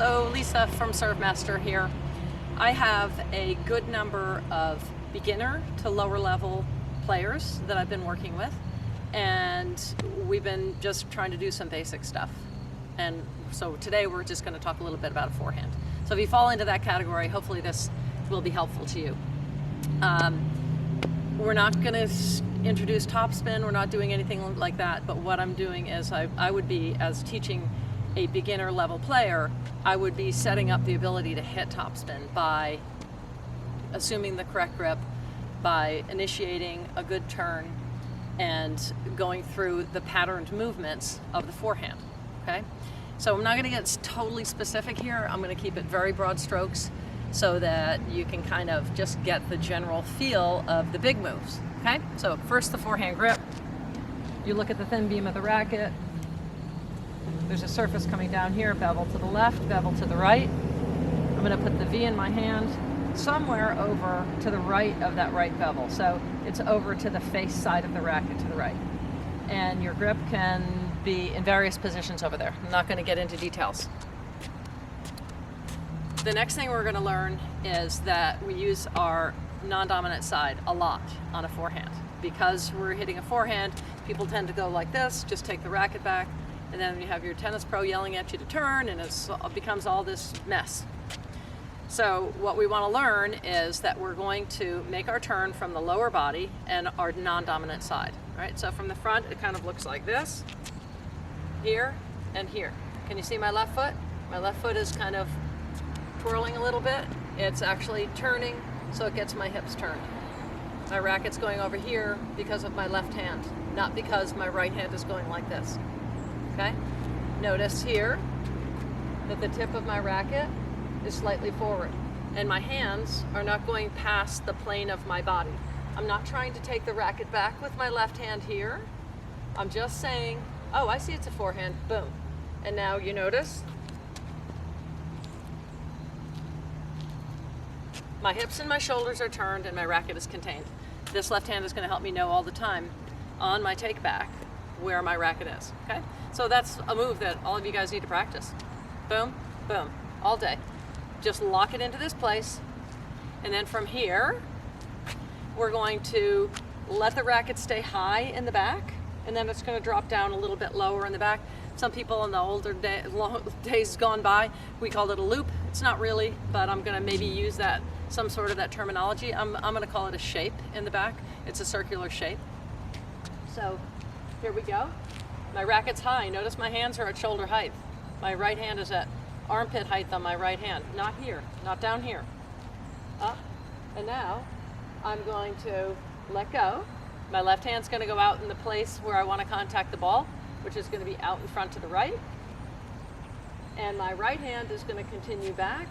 Hello, Lisa from ServeMaster here. I have a good number of beginner to lower level players that I've been working with, and we've been just trying to do some basic stuff. And so today we're just going to talk a little bit about a forehand. So if you fall into that category, hopefully this will be helpful to you. We're not going to introduce topspin, we're not doing anything like that, but what I'm doing is I would be, as teaching a beginner level player, I would be setting up the ability to hit topspin by assuming the correct grip, by initiating a good turn, and going through the patterned movements of the forehand, okay? So I'm not gonna get totally specific here. I'm gonna keep it very broad strokes so that you can kind of just get the general feel of the big moves, okay? So first, the forehand grip. You look at the thin beam of the racket. There's a surface coming down here, bevel to the left, bevel to the right. I'm gonna put the V in my hand somewhere over to the right of that right bevel. So it's over to the face side of the racket to the right. And your grip can be in various positions over there. I'm not gonna get into details. The next thing we're gonna learn is that we use our non-dominant side a lot on a forehand. Because we're hitting a forehand, people tend to go like this, just take the racket back, and then you have your tennis pro yelling at you to turn, and it becomes all this mess. So what we want to learn is that we're going to make our turn from the lower body and our non-dominant side. Right? So from the front, it kind of looks like this, here and here. Can you see my left foot? My left foot is kind of twirling a little bit. It's actually turning, so it gets my hips turned. My racket's going over here because of my left hand, not because my right hand is going like this. Okay? Notice here that the tip of my racket is slightly forward, and my hands are not going past the plane of my body. I'm not trying to take the racket back with my left hand here. I'm just saying, oh, I see it's a forehand, boom. And now you notice my hips and my shoulders are turned and my racket is contained. This left hand is going to help me know all the time on my take back where my racket is, okay? So that's a move that all of you guys need to practice. Boom, boom, all day. Just lock it into this place, and then from here, we're going to let the racket stay high in the back, and then it's gonna drop down a little bit lower in the back. Some people in the older days gone by, we called it a loop. It's not really, but I'm gonna maybe use that, some sort of that terminology. I'm gonna call it a shape in the back. It's a circular shape. So here we go. My racket's high. Notice my hands are at shoulder height. My right hand is at armpit height on my right hand. Not here, not down here. Up, and now I'm going to let go. My left hand's gonna go out in the place where I wanna contact the ball, which is gonna be out in front to the right. And my right hand is gonna continue back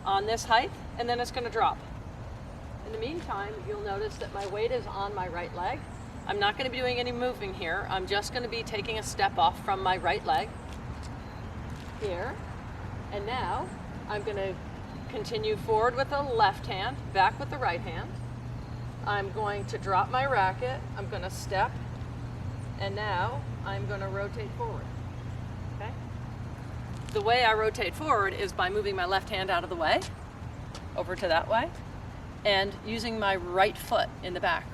on this height, and then it's gonna drop. In the meantime, you'll notice that my weight is on my right leg. I'm not going to be doing any moving here. I'm just going to be taking a step off from my right leg here. And now I'm going to continue forward with the left hand, back with the right hand. I'm going to drop my racket. I'm going to step. And now I'm going to rotate forward. Okay? The way I rotate forward is by moving my left hand out of the way, over to that way, and using my right foot in the back.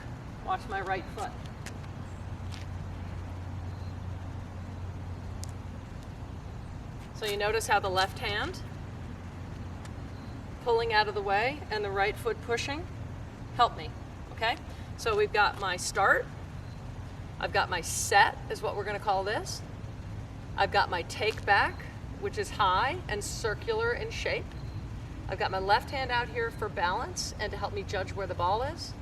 Watch my right foot. So you notice how the left hand pulling out of the way and the right foot pushing help me, okay? So we've got my start, I've got my set is what we're gonna call this. I've got my take back, which is high and circular in shape. I've got my left hand out here for balance and to help me judge where the ball is.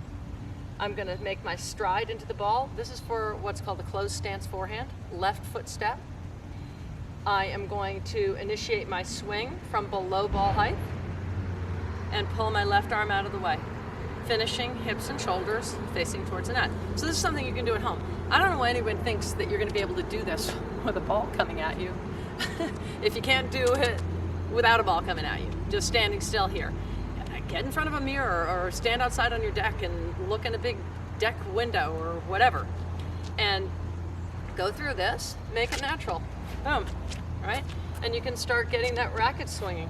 I'm gonna make my stride into the ball. This is for what's called a closed stance forehand, left foot step. I am going to initiate my swing from below ball height and pull my left arm out of the way, finishing hips and shoulders facing towards the net. So this is something you can do at home. I don't know why anyone thinks that you're gonna be able to do this with a ball coming at you. If you can't do it without a ball coming at you, just standing still here. Get in front of a mirror or stand outside on your deck and look in a big deck window or whatever. And go through this, make it natural. Boom, right? And you can start getting that racket swinging.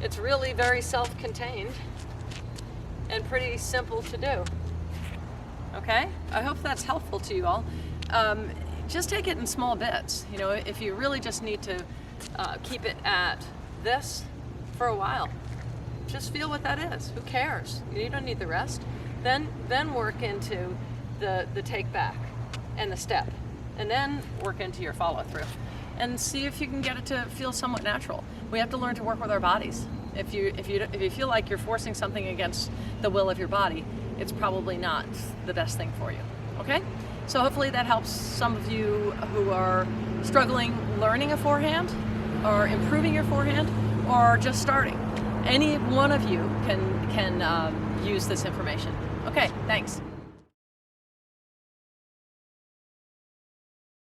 It's really very self-contained and pretty simple to do. Okay, I hope that's helpful to you all. Just take it in small bits. You know, if you really just need to keep it at this for a while, just feel what that is. Who cares? You don't need the rest. Then work into the take back and the step, and then work into your follow through, and see if you can get it to feel somewhat natural. We have to learn to work with our bodies. If you feel like you're forcing something against the will of your body, it's probably not the best thing for you. Okay? So hopefully that helps some of you who are struggling learning a forehand, or improving your forehand, or just starting. Any one of you can use this information. Okay, thanks.